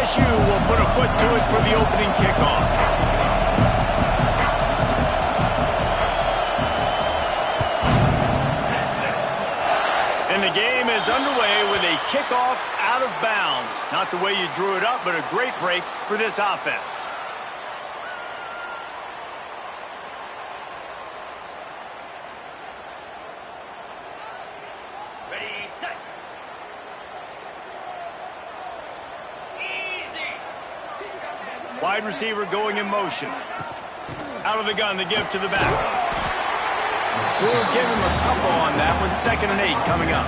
LSU will put a foot to it for the opening kickoff. And the game is underway with a kickoff out of bounds. Not the way you drew it up, but a great break for this offense. Ready, set. Easy. Wide receiver going in motion. Out of the gun to give to the back. We'll give him a couple on that one. 2nd and 8 coming up.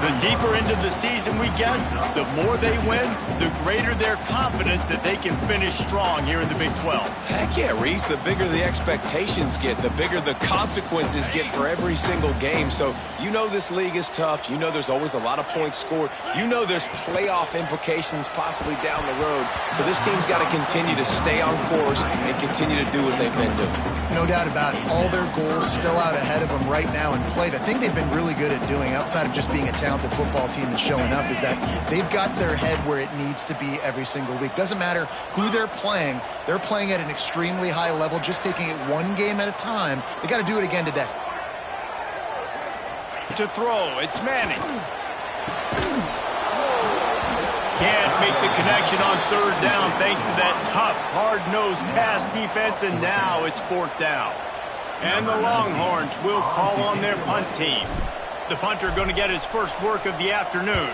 The deeper into the season we get, the more they win, the greater their confidence that they can finish strong here in the Big 12. Heck yeah, Reese. The bigger the expectations get, the bigger the consequences get for every single game. So you know this league is tough. You know there's always a lot of points scored. You know there's playoff implications possibly down the road. So this team's got to continue to stay on course and continue to do what they've been doing. No doubt about it. All their goals still out ahead of them right now in play. The thing they've been really good at doing, outside of just being a talented football team and showing up, is that they've got their head where it needs to be every single week. Doesn't matter who they're playing at an extremely high level, just taking it one game at a time. They got to do it again today. To throw, it's Manning. Can't make the connection on 3rd down thanks to that tough, hard-nosed pass defense, and now it's 4th down. And the Longhorns will call on their punt team. The punter going to get his first work of the afternoon.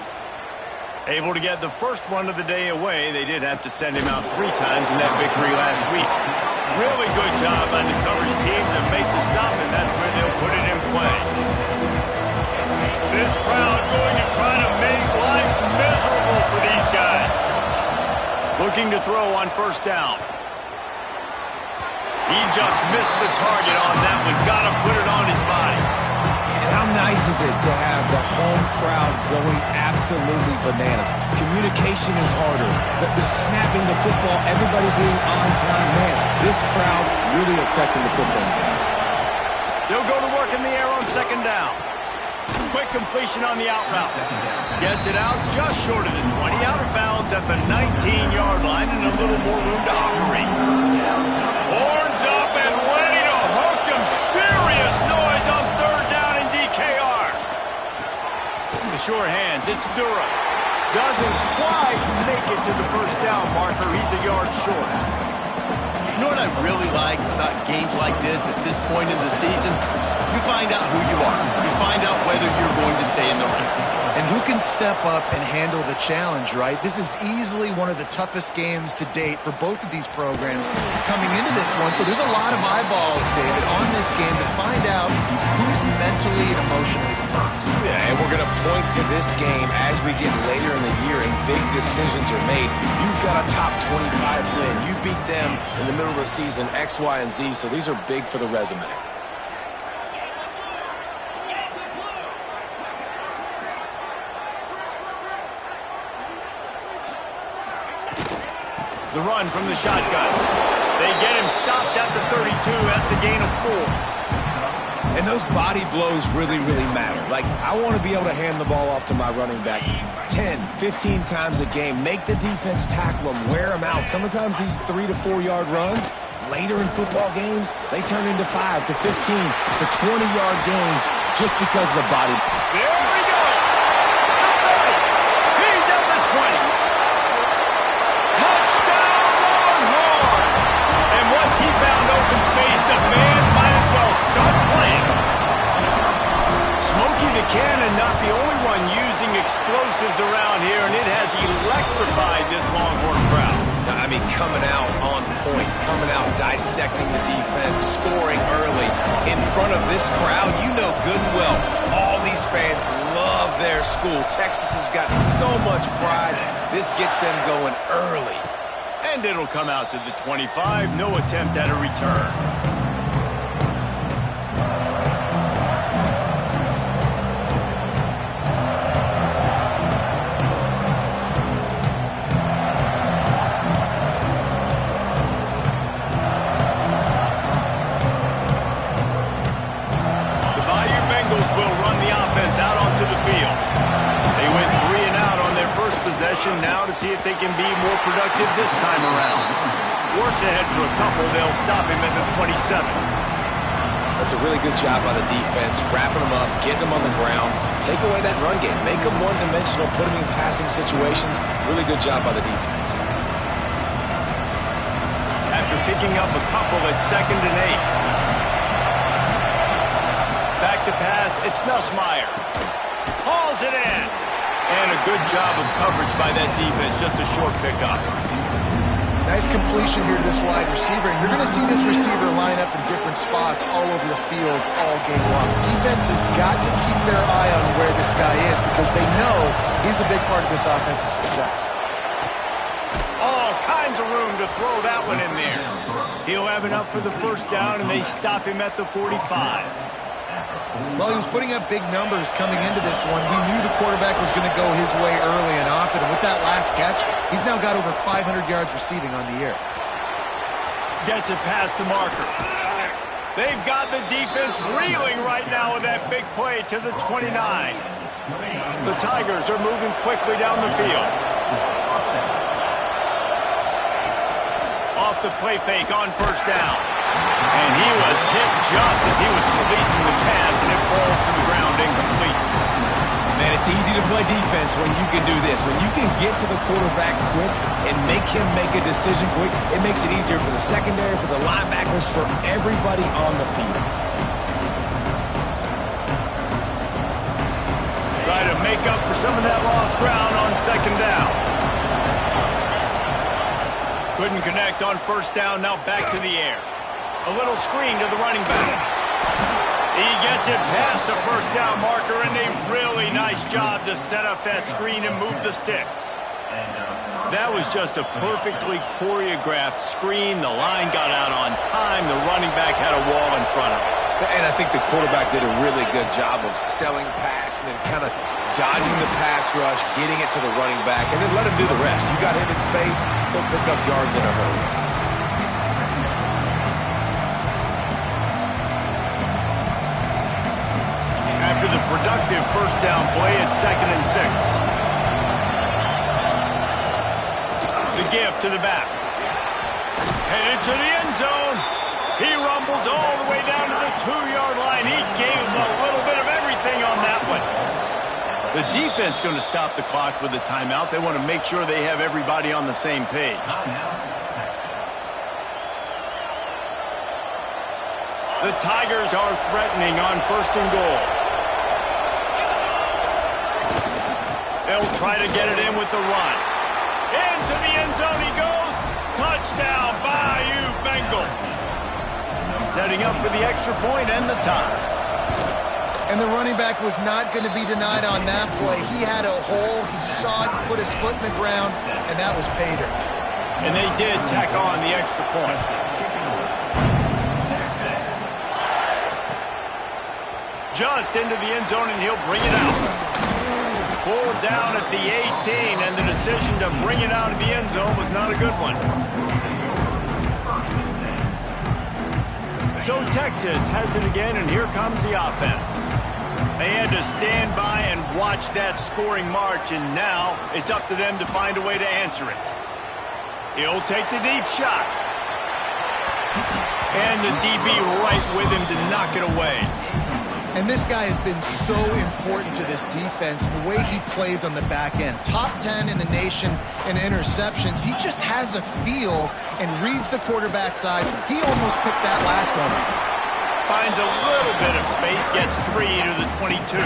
Able to get the first one of the day away. They did have to send him out 3 times in that victory last week. Really good job by the coverage team to make the stop, and that's where they'll put it in play. This crowd going to try to make life miserable for these guys. Looking to throw on 1st down. He just missed the target on that one. Got to put it on his body. And how nice is it to have the home crowd going absolutely bananas? Communication is harder. The snapping the football, everybody being on time. Man, this crowd really affecting the football game. They'll go to work in the air on 2nd down. Quick completion on the out route. Gets it out just short of the 20. Out of bounds at the 19-yard line and a little more room to operate. Horns up and ready to hook him. Serious noise on 3rd down in DKR. The short hands, it's Durham. Doesn't quite make it to the 1st down marker. He's a yard short. You know what I really like about games like this at this point in the season? You find out who you are. You find out whether you're going to stay in the race. And who can step up and handle the challenge, right? This is easily one of the toughest games to date for both of these programs coming into this one. So there's a lot of eyeballs, David, on this game to find out who's mentally and emotionally the top team. Yeah, and we're going to point to this game as we get later in the year and big decisions are made. You've got a top 25 win. You beat them in the middle of the season, X, Y, and Z. So these are big for the resume. The run from the shotgun. They get him stopped at the 32. That's a gain of 4. And those body blows really, really matter. Like, I want to be able to hand the ball off to my running back 10, 15 times a game. Make the defense tackle them, wear them out. Sometimes these 3 to 4 yard runs, later in football games, they turn into 5 to 15 to 20-yard gains just because of the body. There he goes. He's at the 20. Once he found open space, the man might as well start playing. Smokey the Cannon not the only one using explosives around here, and it has electrified this Longhorn crowd. I mean, coming out on point, coming out dissecting the defense, scoring early. In front of this crowd, you know good and well, all these fans love their school. Texas has got so much pride. This gets them going early. And it'll come out to the 25. No attempt at a return. possession now to see if they can be more productive this time around. Works ahead for a couple. They'll stop him at the 27. That's a really good job by the defense, wrapping them up, getting them on the ground, take away that run game, make them one-dimensional, put them in passing situations. Really good job by the defense. After picking up a couple at 2nd and 8. Back to pass, it's Nussmeier. Hauls it in. And a good job of coverage by that defense, just a short pickup. Nice completion here to this wide receiver, and you're going to see this receiver line up in different spots all over the field all game long. Defense has got to keep their eye on where this guy is because they know he's a big part of this offense's success. All kinds of room to throw that one in there. He'll have enough for the first down, and they stop him at the 45. Well, he was putting up big numbers coming into this one. We knew the quarterback was going to go his way early and often. And with that last catch, he's now got over 500 yards receiving on the year. Gets it past the marker. They've got the defense reeling right now with that big play to the 29. The Tigers are moving quickly down the field. Off the play fake on first down. And he was hit just as he was releasing the pass, and it falls to the ground incomplete. Man, it's easy to play defense when you can do this. When you can get to the quarterback quick and make him make a decision quick, it makes it easier for the secondary, for the linebackers, for everybody on the field. Try to make up for some of that lost ground on 2nd down. Couldn't connect on first down, now back to the air. A little screen to the running back. He gets it past the first down marker, and a really nice job to set up that screen and move the sticks. That was just a perfectly choreographed screen. The line got out on time. The running back had a wall in front of him. And I think the quarterback did a really good job of selling pass and then kind of dodging the pass rush, getting it to the running back, and then let him do the rest. You got him in space, he'll pick up yards in a hurry. After the productive first down play at 2nd and 6. The give to the back. Headed to the end zone. He rumbles all the way down to the 2-yard line. He gave a little bit of everything on that one. The defense going to stop the clock with a timeout. They want to make sure they have everybody on the same page. The Tigers are threatening on 1st and goal. They'll try to get it in with the run. Into the end zone he goes. Touchdown, Bayou Bengals. Setting up for the extra point and the tie. And the running back was not going to be denied on that play. He had a hole. He saw it. He put his foot in the ground, and that was pay dirt. And they did tack on the extra point. Just into the end zone, and he'll bring it out. Pulled down at the 18, and the decision to bring it out of the end zone was not a good one. So Texas has it again, and here comes the offense. They had to stand by and watch that scoring march, and now it's up to them to find a way to answer it. He'll take the deep shot. And the DB right with him to knock it away. And this guy has been so important to this defense, the way he plays on the back end. Top 10 in the nation in interceptions. He just has a feel and reads the quarterback's eyes. He almost picked that last one off. Finds a little bit of space, gets 3 to the 22.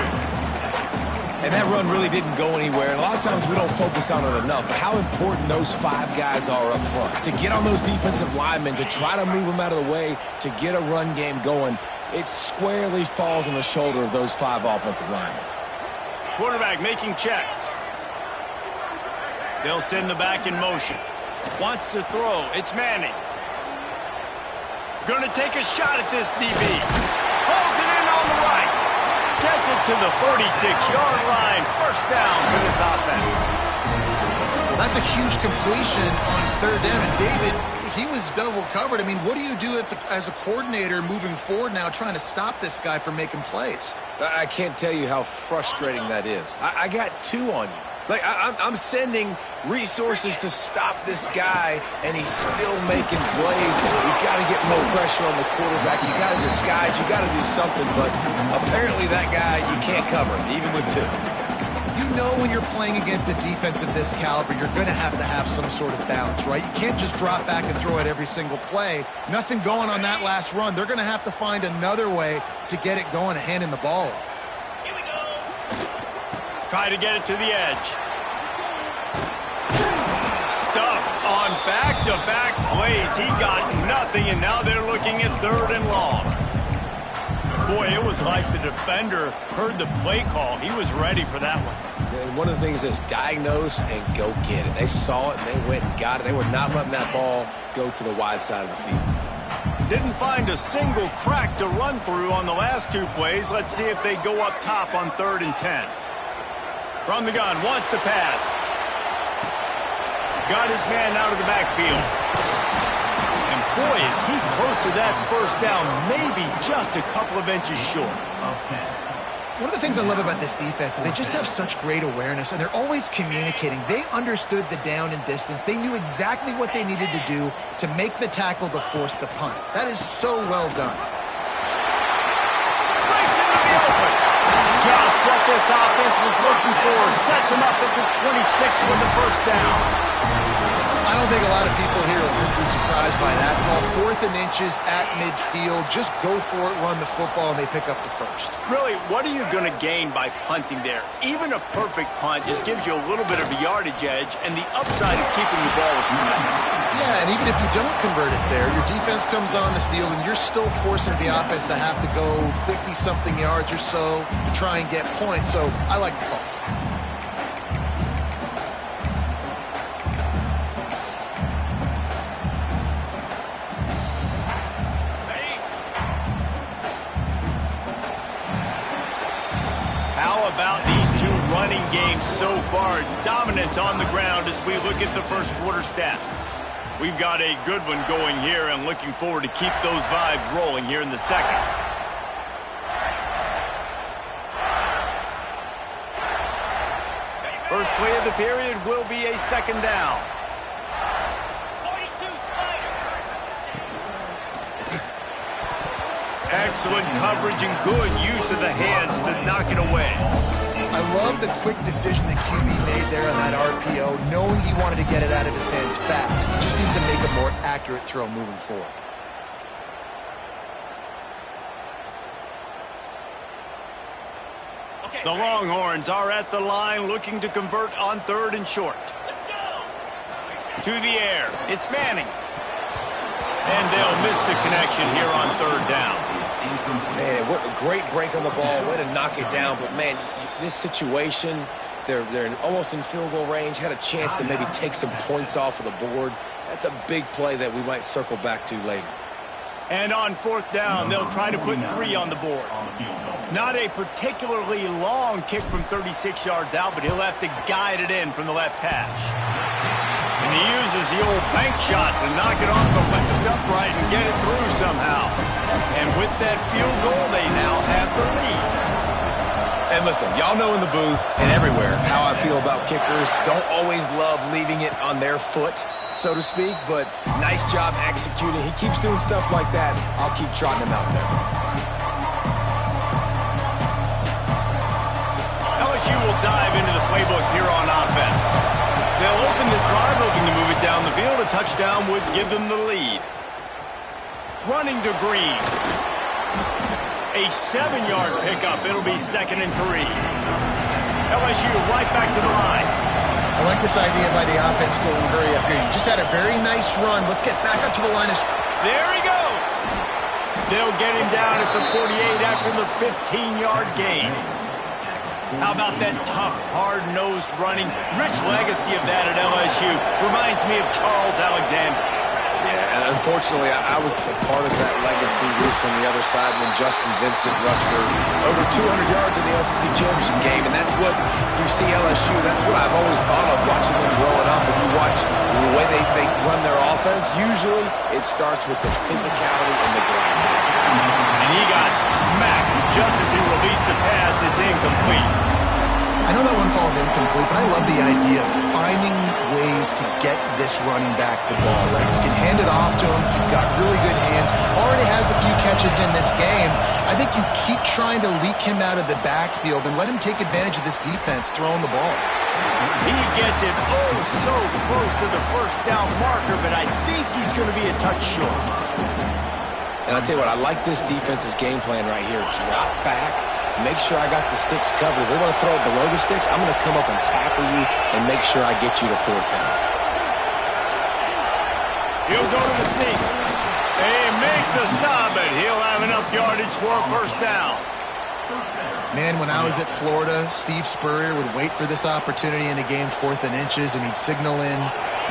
And that run really didn't go anywhere. And a lot of times we don't focus on it enough, but how important those 5 guys are up front. To get on those defensive linemen, to try to move them out of the way, to get a run game going, it squarely falls on the shoulder of those 5 offensive linemen. Quarterback making checks. They'll send the back in motion. Wants to throw. It's Manning. Going to take a shot at this DB. Pulls it in on the right. Gets it to the 46-yard line. First down for this offense. That's a huge completion on 3rd down. And David, he was double covered. I mean, what do you do as a coordinator moving forward now trying to stop this guy from making plays? I can't tell you how frustrating that is. I got 2 on you. Like, I'm sending resources to stop this guy, and he's still making plays. You got to get more pressure on the quarterback. You got to disguise. You got to do something. But apparently that guy, you can't cover him, even with 2. You know when you're playing against a defense of this caliber, you're going to have some sort of balance, right? You can't just drop back and throw it every single play. Nothing going on that last run. They're going to have to find another way to get it going, handing the ball off. Try to get it to the edge. Stuffed on back-to-back plays. He got nothing, and now they're looking at 3rd and long. Boy, it was like the defender heard the play call. He was ready for that one. And one of the things is diagnose and go get it. They saw it, and they went and got it. They were not letting that ball go to the wide side of the field. Didn't find a single crack to run through on the last 2 plays. Let's see if they go up top on 3rd and 10. From the gun, wants to pass. Got his man out of the backfield. And boy, is he close to that first down, maybe just a couple of inches short. One of the things I love about this defense is they just have such great awareness, and they're always communicating. They understood the down and distance. They knew exactly what they needed to do to make the tackle to force the punt. That is so well done. Breaks into the open. Just what this offense was looking for. Sets him up at the 26 with the first down. I don't think a lot of people here would be surprised by that call. 4th and inches at midfield. Just go for it, run the football, and they pick up the first. Really, what are you going to gain by punting there? Even a perfect punt just gives you a little bit of a yardage edge, and the upside of keeping the ball is tremendous. Yeah, and even if you don't convert it there, your defense comes on the field, and you're still forcing the offense to have to go 50-something yards or so to try and get points. So I like the call. About these 2 running games so far. Dominance on the ground as we look at the first quarter stats. We've got a good one going here and looking forward to keep those vibes rolling here in the second. First play of the period will be a 2nd down. Excellent coverage and good use of the hands to knock it away. I love the quick decision that QB made there on that RPO, knowing he wanted to get it out of his hands fast. He just needs to make a more accurate throw moving forward. The Longhorns are at the line looking to convert on 3rd and short. To the air. It's Manning. And they'll miss the connection here on 3rd down. Man, what a great break on the ball. Way to knock it down. But, man, this situation, they're almost in field goal range, had a chance to maybe take some points off of the board. That's a big play that we might circle back to later. And on 4th down, they'll try to put 3 on the board. Not a particularly long kick from 36 yards out, but he'll have to guide it in from the left hash. And he uses the old bank shot to knock it off the left upright and get it through somehow. And with that field goal, they now have the lead. And listen, y'all know in the booth and everywhere how I feel about kickers. Don't always love leaving it on their foot, so to speak, but nice job executing. He keeps doing stuff like that. I'll keep trotting him out there. LSU will dive into the playbook here on offense. They'll open this drive, hoping to move it down the field. A touchdown would give them the lead. Running to Green. A 7-yard pickup. It'll be 2nd and 3. LSU right back to the line. I like this idea by the offense going hurry up here. You just had a very nice run. Let's get back up to the line of scrimmage. There he goes. They'll get him down at the 48 after the 15-yard gain. How about that tough, hard-nosed running? Rich legacy of that at LSU. Reminds me of Charles Alexander. Yeah, and unfortunately, I was a part of that legacy on the other side when Justin Vincent rushed for over 200 yards in the SEC championship game, and that's what you see LSU. That's what I've always thought of watching them growing up. And you watch the way they run their offense, usually it starts with the physicality and the grind. And he got smacked just as he released the pass. It's incomplete. I I know that one falls incomplete, but I love the idea of finding ways to get this running back the ball, right? You can hand it off to him. He's got really good hands. Already has a few catches in this game. I think you keep trying to leak him out of the backfield and let him take advantage of this defense throwing the ball. He gets it so close to the first down marker, but I think he's going to be a touch short. And I'll tell you what, I like this defense's game plan right here. Drop back, make sure I got the sticks covered. If they want to throw it below the sticks, I'm going to come up and tackle you and make sure I get you to fourth down. He'll go to the sneak. They make the stop, and he'll have enough yardage for a first down. Man, when I was at Florida, Steve Spurrier would wait for this opportunity in a game 4th and inches, and he'd signal in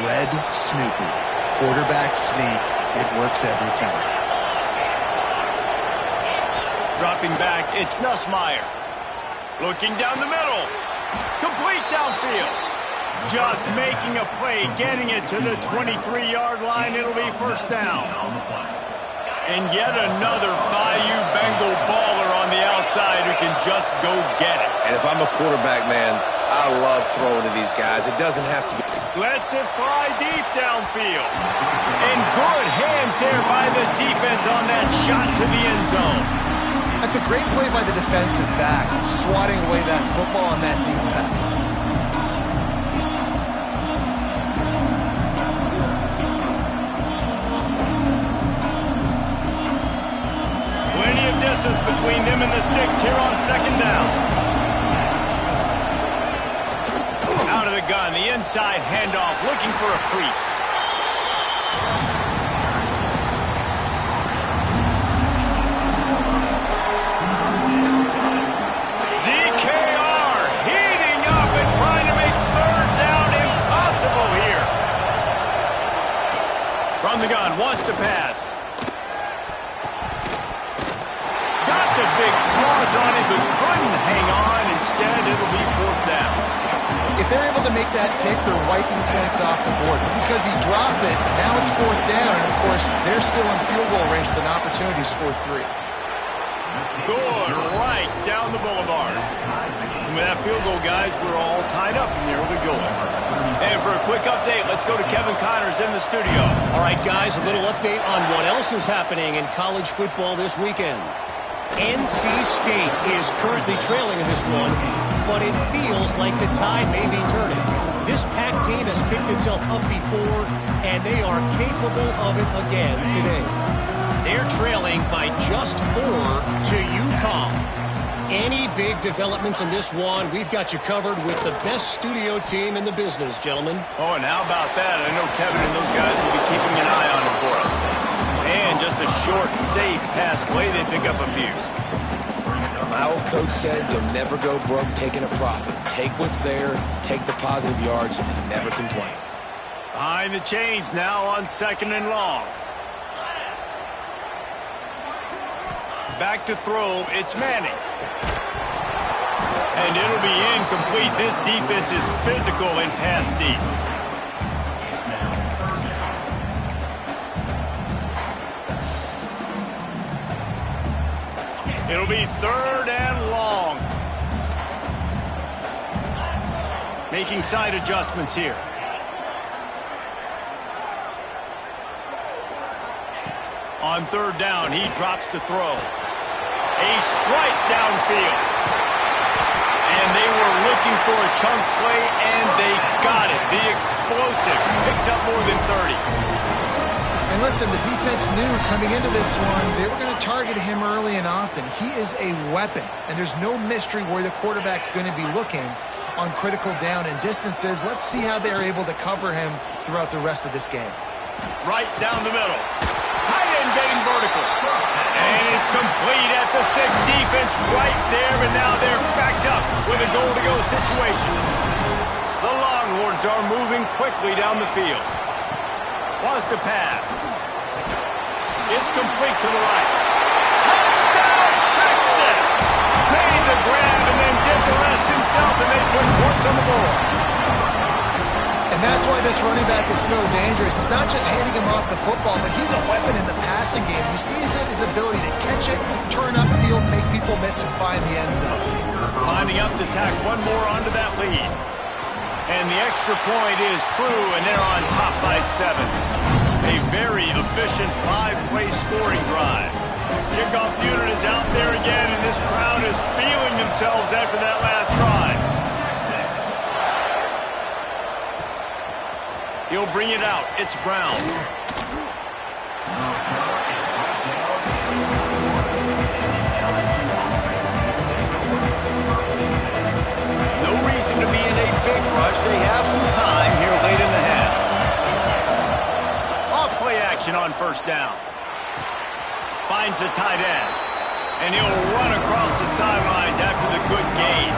red Snoopy. Quarterback sneak. It works every time. Dropping back, it's Nussmeier. Looking down the middle. Complete downfield. Just making a play, getting it to the 23-yard line. It'll be first down. And yet another Bayou Bengal baller on the outside who can just go get it. And if I'm a quarterback, man, I love throwing to these guys. It doesn't have to be. Lets it fly deep downfield. And good hands there by the defense on that shot to the end zone. That's a great play by the defensive back, swatting away that football on that deep pass. Plenty of distance between them and the sticks here on second down. Out of the gun, the inside handoff, looking for a crease. DKR heating up and trying to make third down impossible here. From the gun, wants to pass. Got the big paws on it, but couldn't hang on. Instead, it'll be fourth down. If they're able to make that pick, they're wiping points off the board. Because he dropped it, now it's fourth down, and of course, they're still in field goal range with an opportunity to score 3. Good, right down the boulevard. And with that field goal, guys, we're all tied up in the early going. And for a quick update, let's go to Kevin Connors in the studio. All right, guys, a little update on what else is happening in college football this weekend. NC State is currently trailing in this one, but it feels like the tide may be turning. This Pac team has picked itself up before, and they are capable of it again today. They're trailing by just 4 to UConn. Any big developments in this one, we've got you covered with the best studio team in the business, gentlemen. Oh, and how about that? I know Kevin and those guys will be keeping an eye on it for us. And just a short, safe pass play, they pick up a few. My old coach said you'll never go broke taking a profit. Take what's there, take the positive yards, and never complain. Behind the chains now on second and long. Back to throw, it's Manning. And it'll be incomplete. This defense is physical and pass deep. It'll be third and long. Making side adjustments here. On third down, he drops to throw. A strike downfield. And they were looking for a chunk play, and they got it. The explosive picks up more than 30. And listen, the defense knew coming into this one, they were going to target him early and often. He is a weapon, and there's no mystery where the quarterback's going to be looking on critical down and distances. Let's see how they're able to cover him throughout the rest of this game. Right down the middle. Tight end getting vertical. And it's complete at the 6. Defense right there, and now they're backed up with a goal-to-go situation. The Longhorns are moving quickly down the field. Wants to pass. It's complete to the right. Touchdown, Texas! Made the grab and then did the rest himself, and they put points on the board. And that's why this running back is so dangerous. It's not just handing him off the football, but he's a weapon in the passing game. You see his ability to catch it, turn upfield, make people miss, and find the end zone. Lining up enough to tack one more onto that lead. And the extra point is true, and they're on top by 7. A very efficient 5-play scoring drive. Kickoff unit is out there again, and this crowd is feeling themselves after that last drive. He'll bring it out. It's Brown. No reason to be in a big rush. They have some time here late in the half. Off-play action on first down. Finds the tight end. And he'll run across the sidelines after the good gain.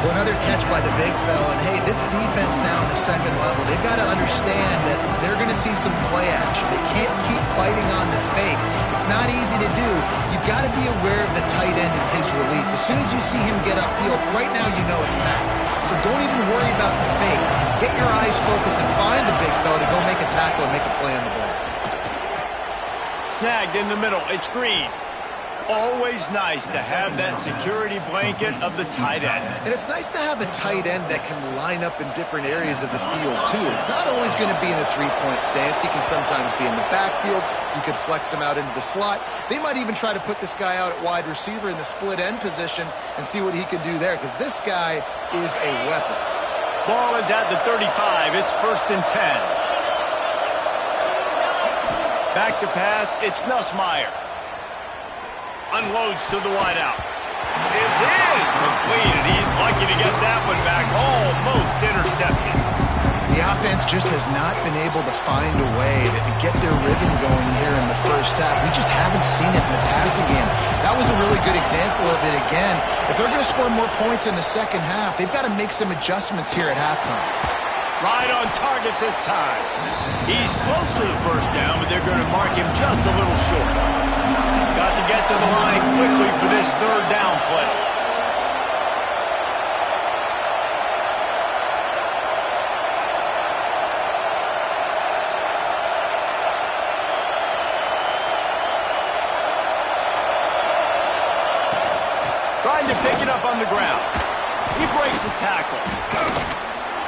Well, another catch by the big fella. And, hey, this defense now in the second level, they've got to understand that they're going to see some play action. They can't keep biting on the fake. It's not easy to do. You've got to be aware of the tight end and his release. As soon as you see him get upfield, right now you know it's Max. So don't even worry about the fake. Get your eyes focused and find the big fella to go make a tackle and make a play on the ball. Snagged in the middle. It's Green. Always nice to have that security blanket of the tight end. And it's nice to have a tight end that can line up in different areas of the field, too. It's not always going to be in a three-point stance. He can sometimes be in the backfield. You could flex him out into the slot. They might even try to put this guy out at wide receiver in the split end position and see what he can do there, because this guy is a weapon. Ball is at the 35. It's 1st and 10. Back to pass. It's Nussmeier. Unloads to the wideout. It's in. Completed. He's lucky to get that one back. Almost intercepted. The offense just has not been able to find a way to get their rhythm going here in the first half. We just haven't seen it in the passing game. That was a really good example of it again. If they're going to score more points in the second half, they've got to make some adjustments here at halftime. Right on target this time. He's close to the first down, but they're going to mark him just a little short. Got to get to the line quickly for this 3rd down play. Trying to pick it up on the ground. He breaks the tackle.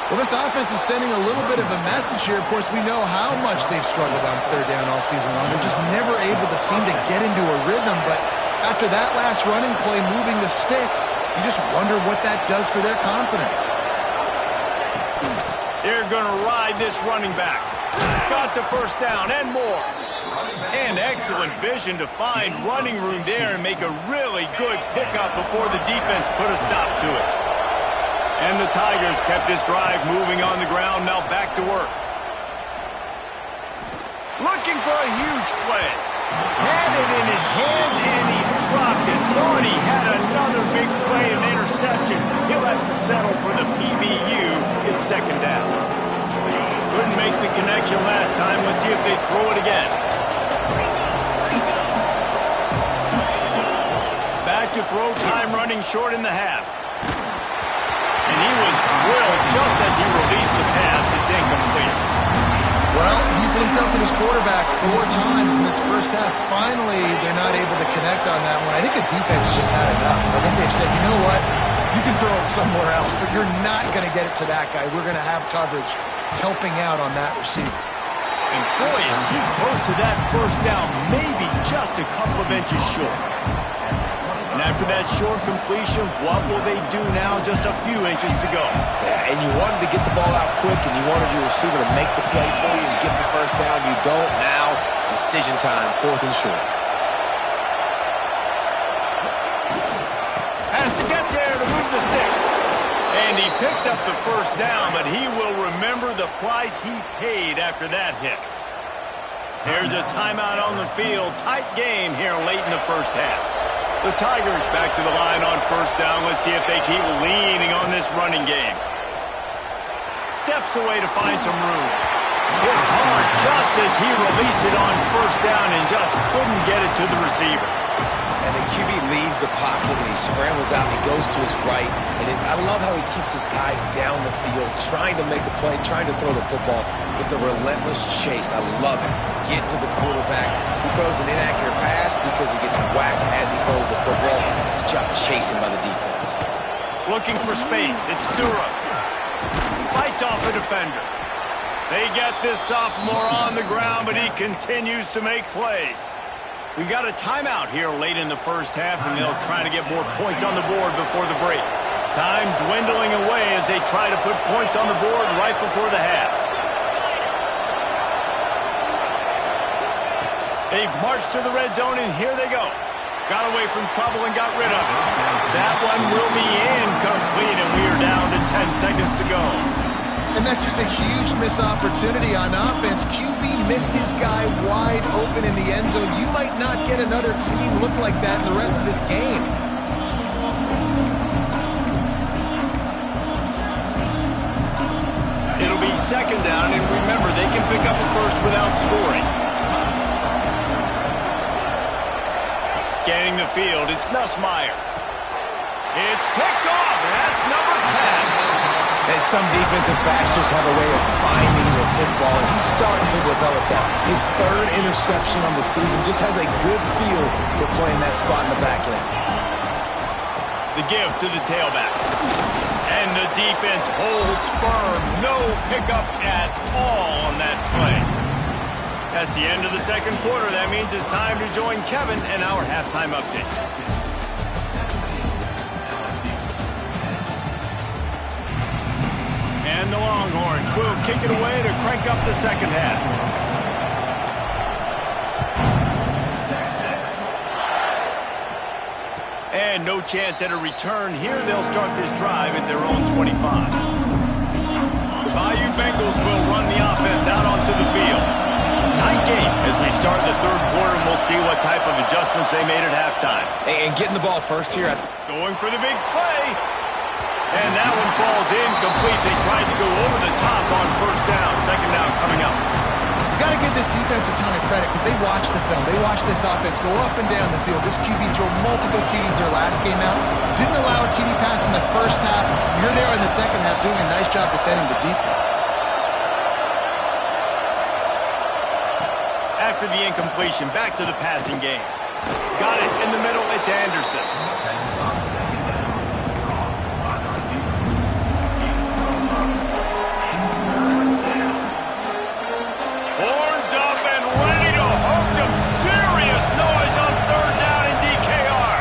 Well, this offense is sending a little bit of a message here. Of course, we know how much they've struggled on 3rd down all season long. They're just never able to seem to get into a rhythm. But after that last running play, moving the sticks, you just wonder what that does for their confidence. They're going to ride this running back. Got the first down and more. And excellent vision to find running room there and make a really good pickup before the defense put a stop to it. And the Tigers kept this drive moving on the ground, now back to work. Looking for a huge play. Had it in his hands, and he dropped it. Thought he had another big play, an interception. He'll have to settle for the PBU. It's 2nd down. Couldn't make the connection last time. Let's see if they throw it again. Back to throw, time running short in the half. And he was drilled just as he released the pass. It's incomplete. Well, he's linked up with his quarterback 4 times in this first half. Finally, they're not able to connect on that one. I think the defense just had enough. I think they've said, you know what? You can throw it somewhere else, but you're not going to get it to that guy. We're going to have coverage helping out on that receiver. And boy, is he close to that first down, maybe just a couple of inches short. And after that short completion, what will they do now? Just a few inches to go. Yeah, and you wanted to get the ball out quick, and you wanted your receiver to make the play for you and get the first down. You don't now. Decision time, 4th and short. Has to get there to move the sticks. And he picks up the first down, but he will remember the price he paid after that hit. There's a timeout on the field. Tight game here late in the first half. The Tigers back to the line on first down. Let's see if they keep leaning on this running game. Steps away to find some room. Hit hard just as he released it on first down and just couldn't get it to the receiver. And the QB leaves the pocket and he scrambles out and he goes to his right. And I love how he keeps his eyes down the field, trying to make a play, trying to throw the football with the relentless chase. I love it. Get to the quarterback. He throws an inaccurate pass because he gets whacked as he throws the football. Nice job chasing by the defense. Looking for space. It's Durham. Fights off a defender. They get this sophomore on the ground, but he continues to make plays. We got a timeout here late in the first half, and they'll try to get more points on the board before the break. Time dwindling away as they try to put points on the board right before the half. They've marched to the red zone, and here they go. Got away from trouble and got rid of it. That one will be incomplete, and we are down to 10 seconds to go. And that's just a huge missed opportunity on offense. QB missed his guy wide open in the end zone. You might not get another clean look like that in the rest of this game. It'll be second down, and remember, they can pick up a first without scoring. Scanning the field, it's Nussmeier. It's picked off, and that's number 10. And some defensive backs just have a way of finding the football. He's starting to develop that. His third interception on the season just has a good feel for playing that spot in the back end. The give to the tailback. And the defense holds firm. No pickup at all on that play. That's the end of the second quarter. That means it's time to join Kevin and our halftime update. And the Longhorns will kick it away to crank up the second half. And no chance at a return here. They'll start this drive at their own 25. The Bayou Bengals will run the offense out onto the field. Tight game as we start the third quarter, and we'll see what type of adjustments they made at halftime. And getting the ball first here. Going for the big play. And that one falls incomplete. They tried to go over the top on first down. Second down coming up. You got to give this defense a ton of credit because they watched the film. They watched this offense go up and down the field. This QB threw multiple TDs their last game out. Didn't allow a TD pass in the first half. Here they are in the second half doing a nice job defending the deep ball. After the incompletion, back to the passing game. Got it in the middle. It's Anderson. Horns up and ready to hook them. Serious noise on third down in DKR.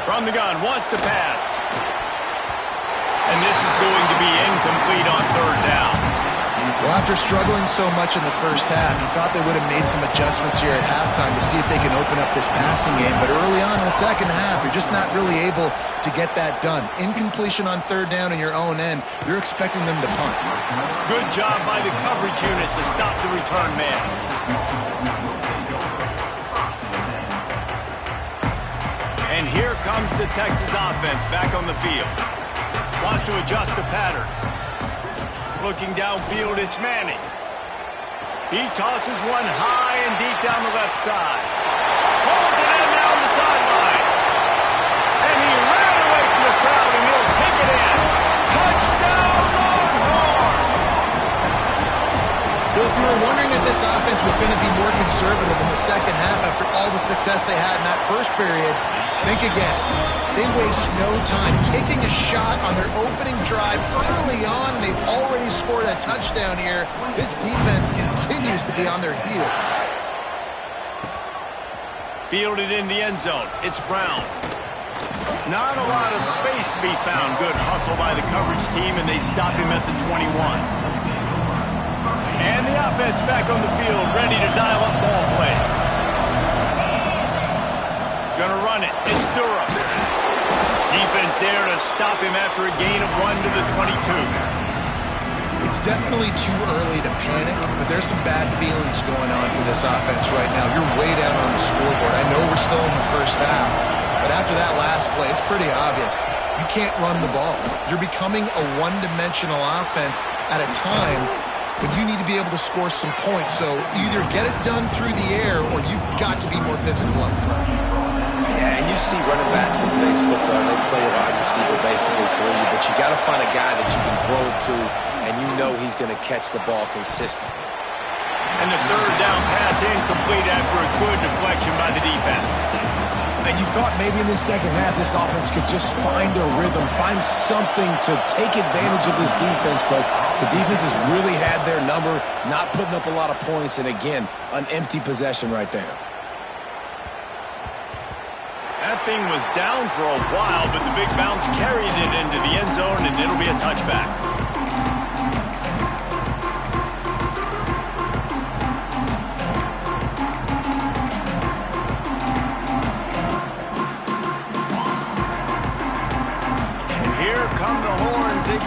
From the gun, wants to pass. And this is going to be incomplete on third down. Well, after struggling so much in the first half, you thought they would have made some adjustments here at halftime to see if they can open up this passing game. But early on in the second half, you're just not really able to get that done. Incompletion on third down in your own end, you're expecting them to punt. Good job by the coverage unit to stop the return man. And here comes the Texas offense back on the field. Wants to adjust the pattern. Looking downfield, it's Manning. He tosses one high and deep down the left side. Pulls it in down the sideline. And he ran away from the crowd, and he'll take it in. Touchdown, Longhorns! Well, if you were wondering if this offense was going to be more conservative in the second half after all the success they had in that first period, think again. They waste no time taking a shot on their opening drive early on. They've already scored a touchdown here. This defense continues to be on their heels. Fielded in the end zone. It's Brown. Not a lot of space to be found. Good hustle by the coverage team, and they stop him at the 21. And the offense back on the field, ready to dial up ball plays. Gonna run it. It's Durham. Defense there to stop him after a gain of 1 to the 22. It's definitely too early to panic, but there's some bad feelings going on for this offense right now. You're way down on the scoreboard. I know we're still in the first half, but after that last play, it's pretty obvious. You can't run the ball. You're becoming a one-dimensional offense at a time when you need to be able to score some points. So either get it done through the air or you've got to be more physical up front. Yeah, and you see running backs in today's football, they play a wide receiver basically for you, but you got to find a guy that you can throw it to, and you know he's going to catch the ball consistently. And the third down pass incomplete after a good deflection by the defense. And you thought maybe in the second half this offense could just find a rhythm, find something to take advantage of this defense, but the defense has really had their number, not putting up a lot of points, and again, an empty possession right there. That thing was down for a while, but the big bounce carried it into the end zone, and it'll be a touchback.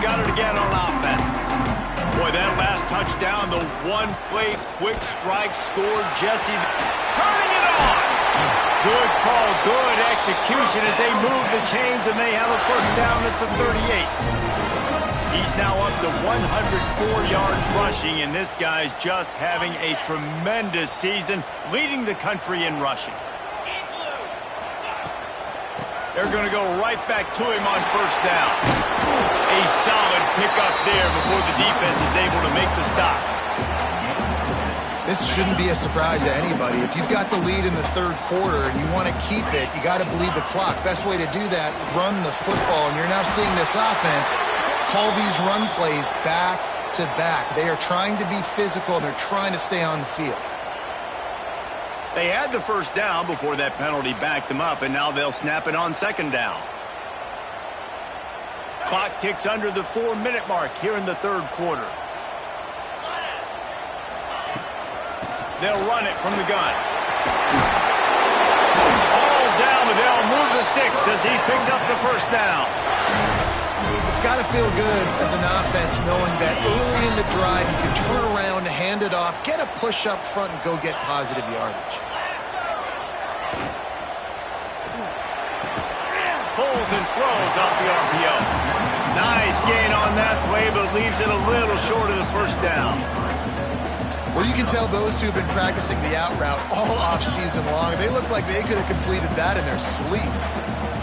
Got it again on offense. Boy, that last touchdown, the one-play quick strike scored. Jesse turning it on. Good call, good execution as they move the chains and they have a first down at the 38. He's now up to 104 yards rushing, and this guy's just having a tremendous season, leading the country in rushing. They're going to go right back to him on first down. A solid pickup there before the defense is able to make the stop. This shouldn't be a surprise to anybody. If you've got the lead in the third quarter and you want to keep it, you got to bleed the clock. Best way to do that, run the football. And you're now seeing this offense call these run plays back to back. They are trying to be physical, and they're trying to stay on the field. They had the first down before that penalty backed them up, and now they'll snap it on second down. Clock ticks under the 4-minute mark here in the third quarter. They'll run it from the gun. All down, but they'll move the sticks as he picks up the first down. It's got to feel good as an offense knowing that early in the drive you can turn around, hand it off, get a push up front, and go get positive yardage. Pulls and throws off the RPO. Nice gain on that play, but leaves it a little short of the first down. Well, you can tell those two have been practicing the out route all off-season long. They look like they could have completed that in their sleep.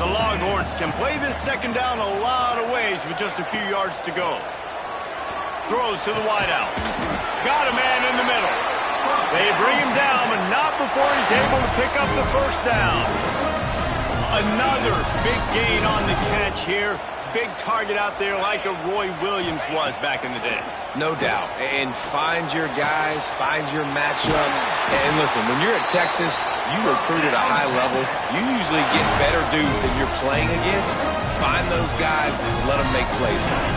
The Longhorns can play this second down a lot of ways with just a few yards to go. Throws to the wideout. Got a man in the middle. They bring him down, but not before he's able to pick up the first down. Another big gain on the catch here. Big target out there like a Roy Williams was back in the day. No doubt. And find your guys, find your matchups. And listen, when you're at Texas, you recruit at a high level. You usually get better dudes than you're playing against. Find those guys and let them make plays for you.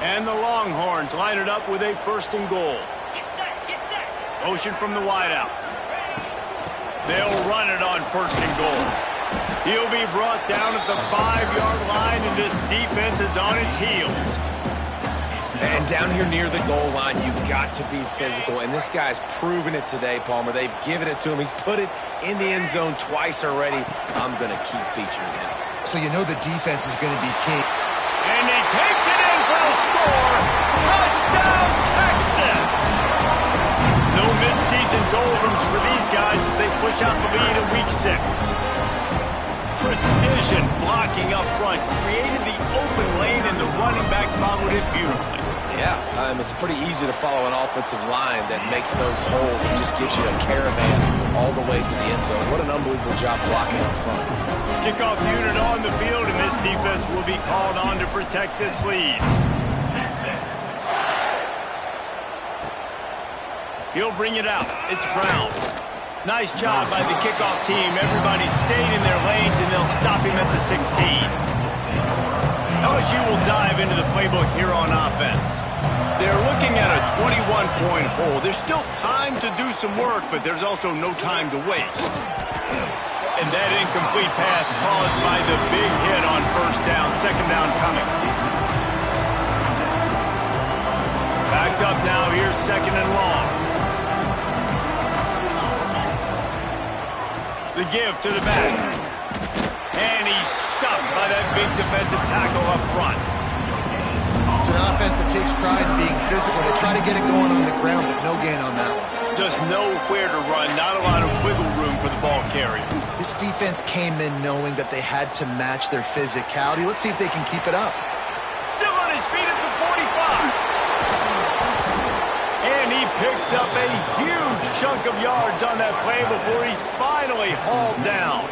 And the Longhorns line it up with a first and goal. Get set. Motion from the wideout. They'll run it on first and goal. He'll be brought down at the 5-yard line, and this defense is on its heels. And down here near the goal line, you've got to be physical. And this guy's proven it today, Palmer. They've given it to him. He's put it in the end zone twice already. I'm going to keep featuring him. So you know the defense is going to be key. And he takes it in for the score. Touchdown, Texas! No midseason doldrums for these guys as they push out the lead in Week 6. Precision blocking up front created the open lane, and the running back followed it beautifully. Yeah, it's pretty easy to follow an offensive line that makes those holes and just gives you a caravan all the way to the end zone. What an unbelievable job blocking up front. Kickoff unit on the field, and this defense will be called on to protect this lead. He'll bring it out. It's Brown. Nice job by the kickoff team. Everybody stayed in their lanes, and they'll stop him at the 16. LSU will dive into the playbook here on offense. They're looking at a 21-point hole. There's still time to do some work, but there's also no time to waste. And that incomplete pass caused by the big hit on first down. Second down coming. Backed up now. Here's second and long. The give to the back. And he's stuffed by that big defensive tackle up front. It's an offense that takes pride in being physical. They try to get it going on the ground, but no gain on that one. Just nowhere to run. Not a lot of wiggle room for the ball carrier. This defense came in knowing that they had to match their physicality. Let's see if they can keep it up. Still on his feet at the 45. And he picks up a huge chunk of yards on that play before he's finally hauled down.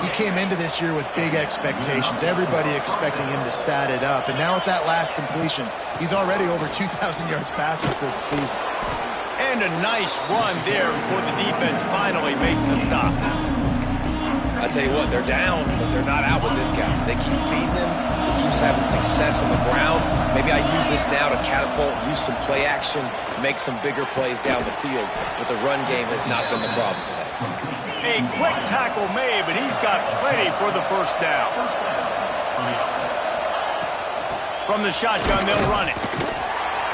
he came into this year with big expectations. Everybody expecting him to stat it up. And now with that last completion, he's already over 2,000 yards passing for the season. And a nice run there before the defense finally makes a stop. I tell you what, they're down, but they're not out with this guy. They keep feeding him. He keeps having success on the ground. Maybe I use this now to catapult, use some play action, make some bigger plays down the field. But the run game has not been the problem today. A quick tackle made, but he's got plenty for the first down. From the shotgun, they'll run it.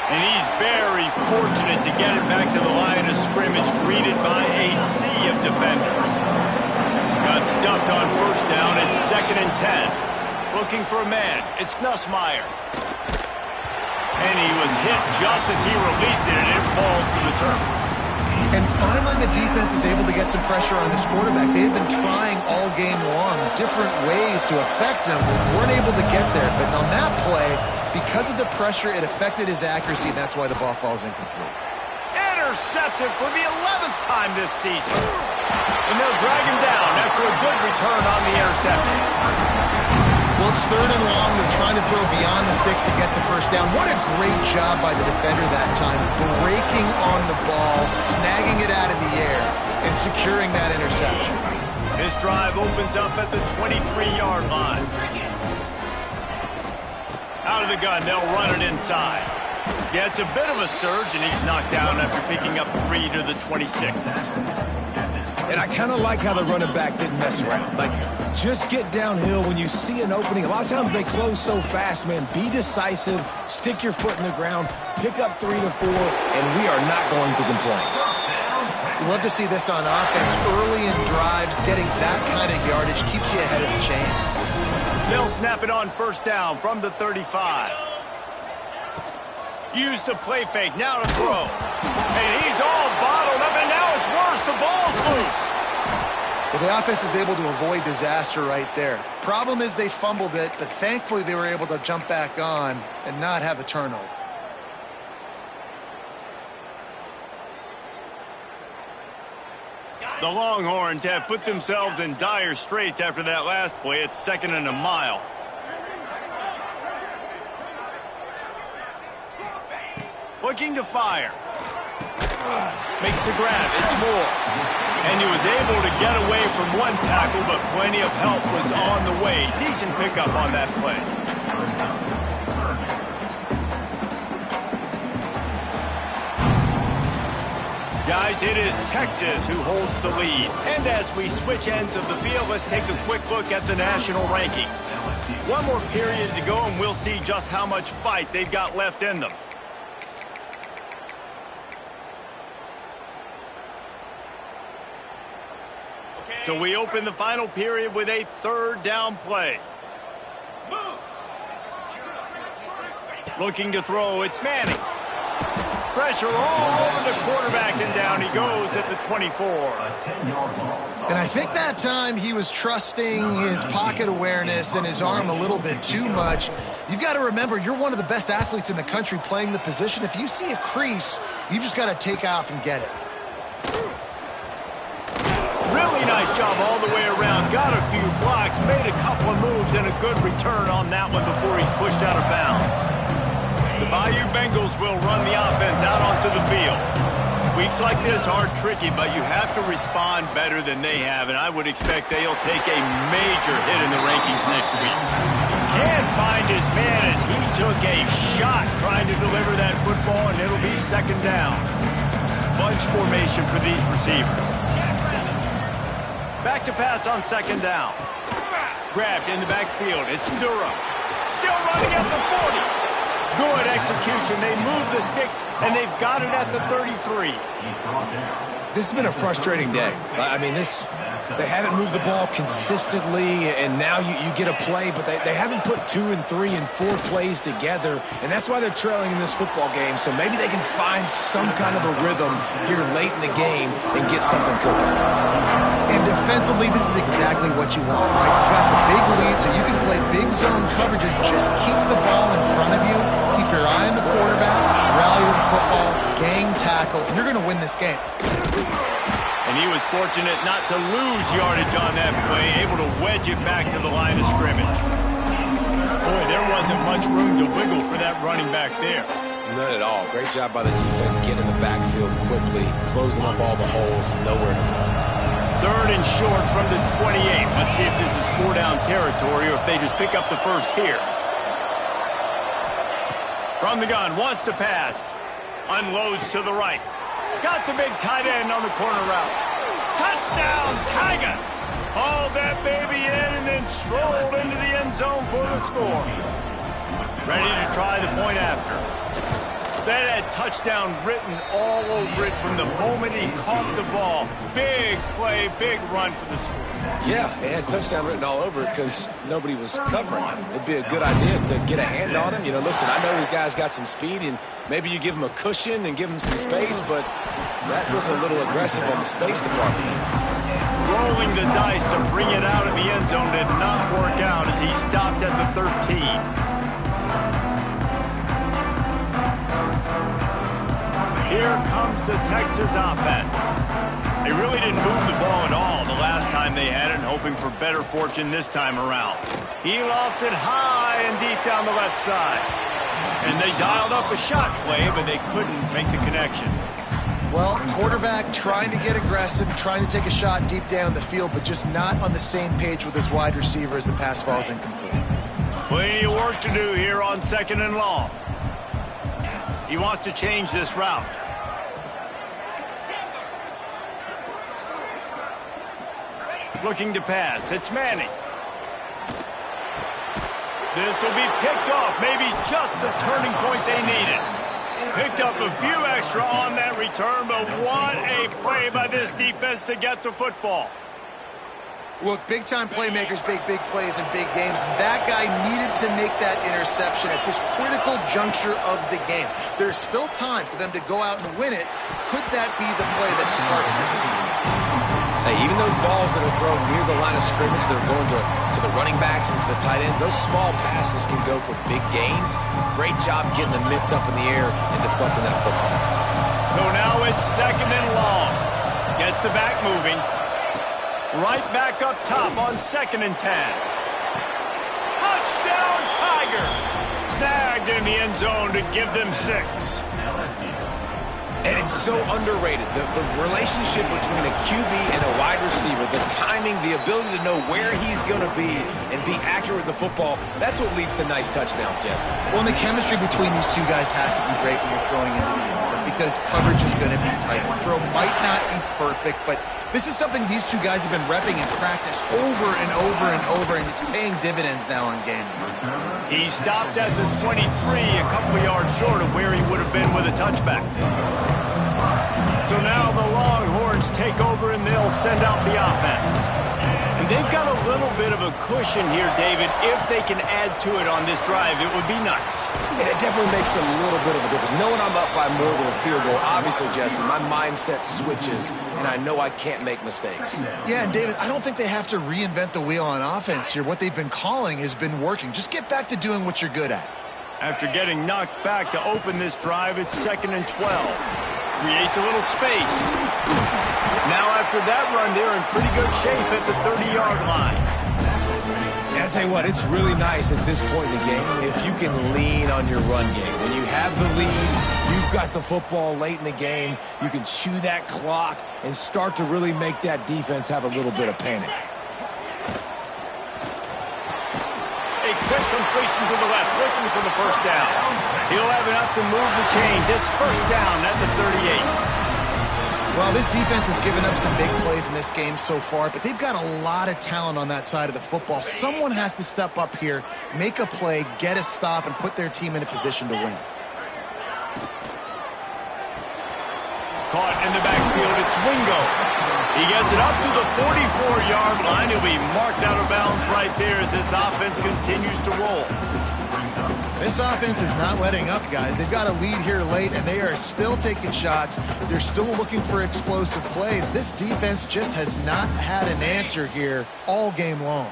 And he's very fortunate to get it back to the line of scrimmage, greeted by a sea of defenders. Got stuffed on first down. It's 2nd and 10. Looking for a man. It's Nussmeier. And he was hit just as he released it, and it falls to the turf. And finally, the defense is able to get some pressure on this quarterback. They've been trying all game long different ways to affect him. Weren't able to get there. But on that play, because of the pressure, it affected his accuracy, and that's why the ball falls incomplete. Intercepted for the 11th time this season. And they'll drag him down after a good return on the interception. Well, it's 3rd and long. They're trying to throw beyond the sticks to get the first down. What a great job by the defender that time, breaking on the ball, snagging it out of the air, and securing that interception. This drive opens up at the 23-yard line. Out of the gun, they'll run it inside. Yeah, it's a bit of a surge, and he's knocked down after picking up 3 to the 26. And I kind of like how the running back didn't mess around. Like, just get downhill when you see an opening. A lot of times they close so fast, man. Be decisive, stick your foot in the ground, pick up 3 to 4, and we are not going to complain. We love to see this on offense. Early in drives, getting that kind of yardage keeps you ahead of the chains. They'll snap it on first down from the 35. Use the play fake, now to throw. And he's all bottled up, and now it's worse. The ball's loose. Well, the offense is able to avoid disaster right there. Problem is they fumbled it, but thankfully they were able to jump back on and not have a turnover. The Longhorns have put themselves in dire straits after that last play. It's 2nd and a mile. Looking to fire. Makes the grab. It's Moore. And he was able to get away from one tackle, but plenty of help was on the way. Decent pickup on that play. Guys, it is Texas who holds the lead. And as we switch ends of the field, let's take a quick look at the national rankings. One more period to go, and we'll see just how much fight they've got left in them. So we open the final period with a 3rd down play. Looking to throw, it's Manning. Pressure all over the quarterback, and down he goes at the 24. And I think that time he was trusting his pocket awareness and his arm a little bit too much. You've got to remember, you're one of the best athletes in the country playing the position. If you see a crease, you've just got to take off and get it. Really nice job all the way around. Got a few blocks, made a couple of moves, and a good return on that one before he's pushed out of bounds. The Bayou Bengals will run the offense out onto the field. Weeks like this are tricky, but you have to respond better than they have, and I would expect they'll take a major hit in the rankings next week. Can't find his man as he took a shot trying to deliver that football, and it'll be 2nd down. Bunch formation for these receivers. Back to pass on 2nd down. Grabbed in the backfield. It's Durham. Still running at the 40. Good execution. They move the sticks, and they've got it at the 33. This has been a frustrating day. I mean, they haven't moved the ball consistently, and now you get a play, but they haven't put 2 and 3 and 4 plays together, and that's why they're trailing in this football game. So maybe they can find some kind of a rhythm here late in the game and get something cooking. And defensively, this is exactly what you want, right? You've got the big lead, so you can play big zone coverages. Just keep the ball in front of you. Keep your eye on the quarterback. Rally to the football. Gang tackle. And you're going to win this game. And he was fortunate not to lose yardage on that play, able to wedge it back to the line of scrimmage. Boy, there wasn't much room to wiggle for that running back there. None at all. Great job by the defense getting in the backfield quickly, closing up all the holes, nowhere to run. 3rd and short from the 28. Let's see if this is 4-down territory or if they just pick up the first here. From the gun, wants to pass. Unloads to the right. Got the big tight end on the corner route. Touchdown, Tigers! Hauled that baby in and then strolled into the end zone for the score. Ready to try the point after. That had touchdown written all over it from the moment he caught the ball. Big play, big run for the score. Yeah, it had touchdown written all over it because nobody was covering him. It'd be a good idea to get a hand on him. You know, listen, I know the guy's got some speed, and maybe you give him a cushion and give him some space, but that was a little aggressive on the space department. Rolling the dice to bring it out of the end zone did not work out as he stopped at the 13. Here comes the Texas offense. They really didn't move the ball at all the last time they had it, hoping for better fortune this time around. He lofts it high and deep down the left side. And they dialed up a shot play, but they couldn't make the connection. Well, quarterback trying to get aggressive, trying to take a shot deep down the field, but just not on the same page with his wide receiver as the pass falls incomplete. Plenty of work to do here on 2nd and long. He wants to change this route. Looking to pass. It's Manning. This will be picked off. Maybe just the turning point they needed. Picked up a few extra on that return, but what a play by this defense to get the football. Look, big-time playmakers make big plays in big games. That guy needed to make that interception at this critical juncture of the game. There's still time for them to go out and win it. Could that be the play that sparks this team? Hey, even those balls that are thrown near the line of scrimmage that are going to the running backs and to the tight ends, those small passes can go for big gains. Great job getting the mitts up in the air and deflecting that football. So now it's 2nd and long. Gets the back moving. Right back up top on 2nd and 10. Touchdown, Tigers! Snagged in the end zone to give them 6. And it's so underrated. The relationship between a QB and a wide receiver, the timing, the ability to know where he's going to be and be accurate with the football, that's what leads to nice touchdowns, Jesse. Well, and the chemistry between these two guys has to be great when you're throwing into the end zone because coverage is going to be tight. The throw might not be perfect, but this is something these two guys have been repping in practice over and over and over, and it's paying dividends now on game day. He stopped at the 23, a couple of yards short of where he would have been with a touchback. So now the Longhorns take over and they'll send out the offense. And they've got a little bit of a cushion here, David. If they can add to it on this drive, it would be nice. And it definitely makes a little bit of a difference. Knowing I'm up by more than a field goal, obviously, Jesse, my mindset switches, and I know I can't make mistakes. Yeah, and David, I don't think they have to reinvent the wheel on offense here. What they've been calling has been working. Just get back to doing what you're good at. After getting knocked back to open this drive, it's 2nd and 12. Creates a little space. Now after that run, they're in pretty good shape at the 30-yard line. Yeah, I'll tell you what, it's really nice at this point in the game if you can lean on your run game. When you have the lead, you've got the football late in the game, you can chew that clock and start to really make that defense have a little bit of panic. A quick completion to the left, looking for the first down. He'll have enough to move the chains. It's first down at the 38. Well, this defense has given up some big plays in this game so far, but they've got a lot of talent on that side of the football. Someone has to step up here, make a play, get a stop, and put their team in a position to win. Caught in the backfield, it's Wingo. He gets it up to the 44-yard line. He'll be marked out of bounds right there as this offense continues to roll. This offense is not letting up, guys. They've got a lead here late, and they are still taking shots. They're still looking for explosive plays. This defense just has not had an answer here all game long.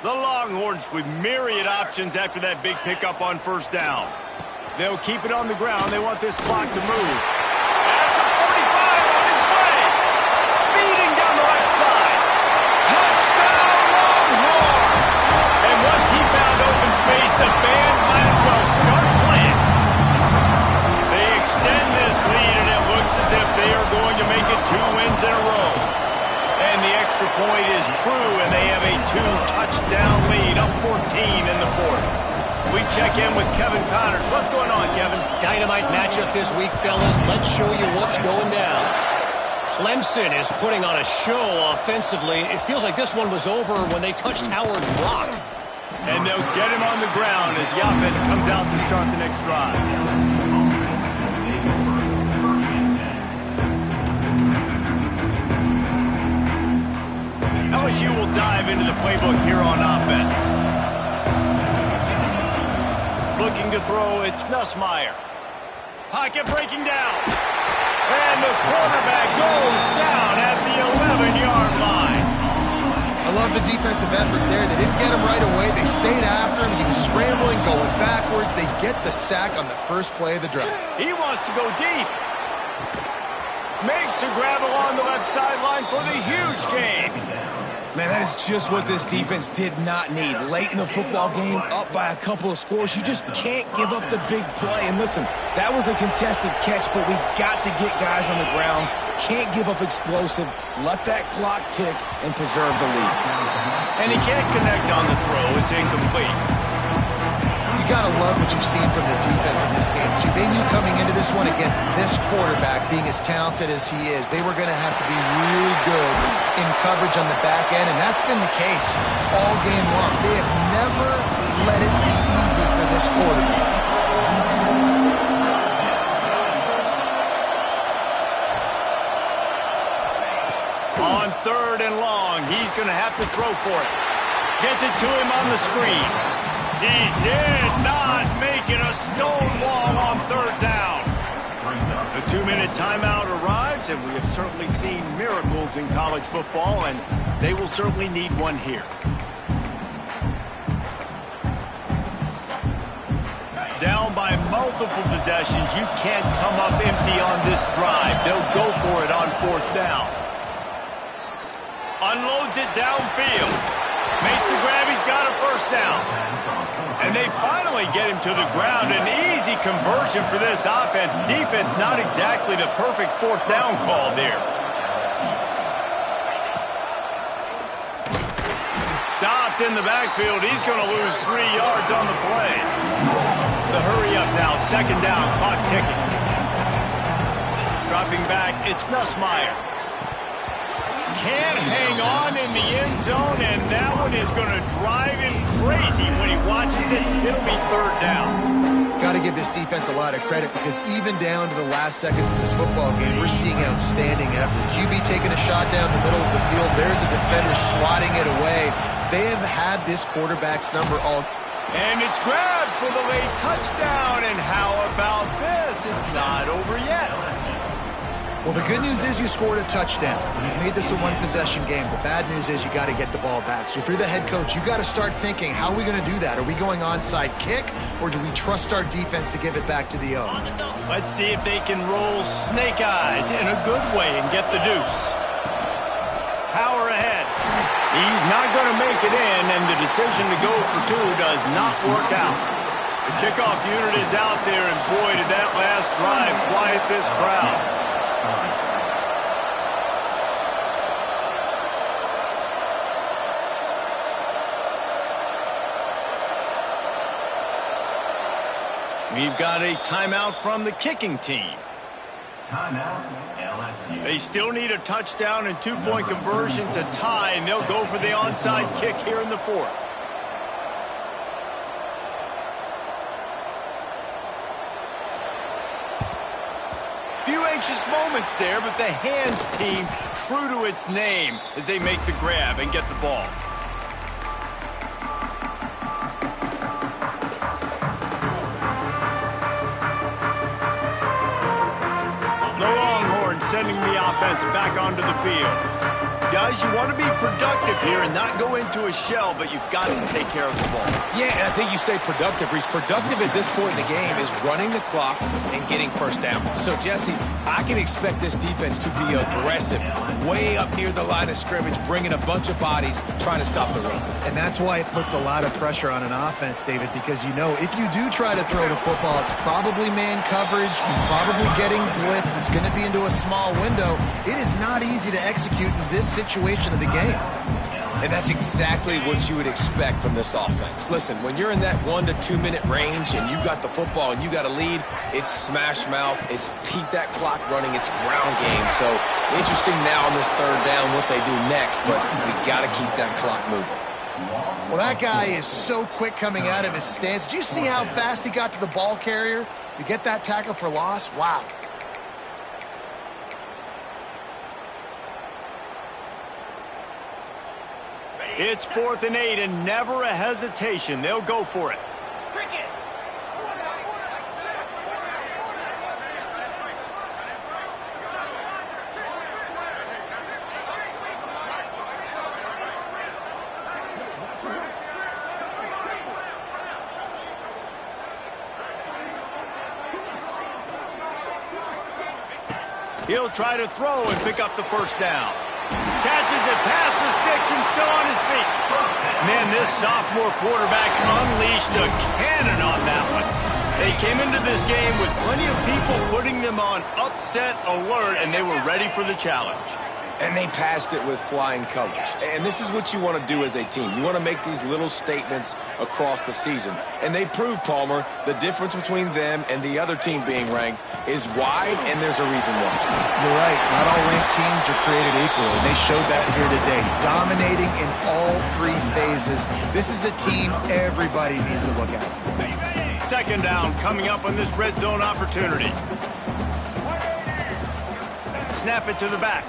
The Longhorns with myriad options after that big pickup on first down. They'll keep it on the ground. They want this clock to move. At the 45 on his way. We check in with Kevin Connors. What's going on, Kevin? Dynamite matchup this week, fellas. Let's show you what's going down. Clemson is putting on a show offensively. It feels like this one was over when they touched Howard's rock. And they'll get him on the ground as the offense comes out to start the next drive. LSU will dive into the playbook here on offense. Looking to throw, it's Nussmeier. Pocket breaking down. And the quarterback goes down at the 11-yard line. I love the defensive effort there. They didn't get him right away. They stayed after him. He was scrambling, going backwards. They get the sack on the first play of the drive. He wants to go deep. Makes the grab along the left sideline for the huge gain. Man, that is just what this defense did not need. Late in the football game, up by a couple of scores, you just can't give up the big play. And listen, that was a contested catch, but we got to get guys on the ground. Can't give up explosive. Let that clock tick and preserve the lead. And he can't connect on the throw. It's incomplete. You got to love what you've seen from the defense in this game, too. They knew coming into this one against this quarterback, being as talented as he is, they were going to have to be really good in coverage on the back end, and that's been the case all game long. They have never let it be easy for this quarterback. On 3rd and long, he's going to have to throw for it. Gets it to him on the screen. He did not make it a stonewall on 3rd down. The 2-minute timeout arrives, and we have certainly seen miracles in college football, and they will certainly need one here. Down by multiple possessions, you can't come up empty on this drive. They'll go for it on 4th down. Unloads it downfield. Makes the grab. He's got a 1st down. And they finally get him to the ground. An easy conversion for this offense. Defense not exactly the perfect 4th down call there. Stopped in the backfield. He's going to lose 3 yards on the play. The hurry up now. 2nd down. Clock ticking. Dropping back. It's Nussmeier. Can't hang on in the end zone, and that one is going to drive him crazy when he watches it. It'll be 3rd down. Got to give this defense a lot of credit because even down to the last seconds of this football game, we're seeing outstanding effort. QB taking a shot down the middle of the field. There's a defender swatting it away. They have had this quarterback's number all. And it's grabbed for the late touchdown. And how about this? It's not over yet. Well, the good news is you scored a touchdown. You've made this a one-possession game. The bad news is you got to get the ball back. So if you're the head coach, you got to start thinking, how are we going to do that? Are we going onside kick, or do we trust our defense to give it back to the O? Let's see if they can roll snake eyes in a good way and get the deuce. Power ahead. He's not going to make it in, and the decision to go for 2 does not work out. The kickoff unit is out there, and boy, did that last drive quiet this crowd. We've got a timeout from the kicking team. Timeout, LSU. They still need a touchdown and 2-point conversion to tie, and they'll go for the onside kick here in the 4th. Few anxious moments there, but the hands team true to its name as they make the grab and get the ball. Sending the offense back onto the field. Guys, you want to be productive here and not go into a shell, but you've got to take care of the ball. Yeah, and I think you say productive, Reese. Productive at this point in the game is running the clock and getting 1st down. So, Jesse, I can expect this defense to be aggressive, way up near the line of scrimmage, bringing a bunch of bodies, trying to stop the run. And that's why it puts a lot of pressure on an offense, David, because you know if you do try to throw the football, it's probably man coverage, probably getting blitzed. It's going to be into a small window. It is not easy to execute in this situation of the game. And that's exactly what you would expect from this offense. Listen, when you're in that 1 to 2 minute range and you've got the football and you got a lead, it's smash mouth, it's keep that clock running, it's ground game. So interesting now on this third down what they do next, but we got to keep that clock moving. Well, that guy is so quick coming out of his stance. Did you see how fast he got to the ball carrier to get that tackle for loss? Wow. It's 4th and 8 and never a hesitation. They'll go for it. He'll try to throw and pick up the first down. Catches it past the sticks and still on his feet. Man, this sophomore quarterback unleashed a cannon on that one. They came into this game with plenty of people putting them on upset alert, and they were ready for the challenge. And they passed it with flying colors. And this is what you want to do as a team. You want to make these little statements across the season. And they proved, Palmer, the difference between them and the other team being ranked is wide, and there's a reason why. You're right. Not all ranked teams are created equal, and they showed that here today. Dominating in all 3 phases. This is a team everybody needs to look at. 2nd down coming up on this red zone opportunity. Snap it to the back.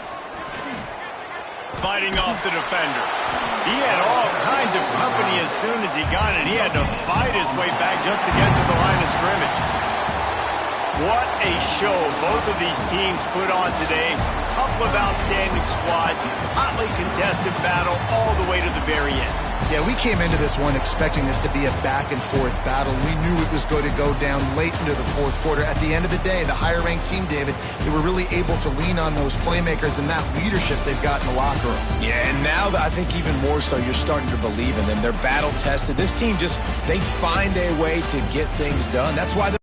Fighting off the defender. He had all kinds of company as soon as he got it. He had to fight his way back just to get to the line of scrimmage. What a show both of these teams put on today. Couple of outstanding squads. Hotly contested battle all the way to the very end. Yeah, we came into this one expecting this to be a back-and-forth battle. We knew it was going to go down late into the 4th quarter. At the end of the day, the higher-ranked team, David, they were really able to lean on those playmakers and that leadership they've got in the locker room. Yeah, and now I think even more so, you're starting to believe in them. They're battle-tested. This team just, they find a way to get things done. That's why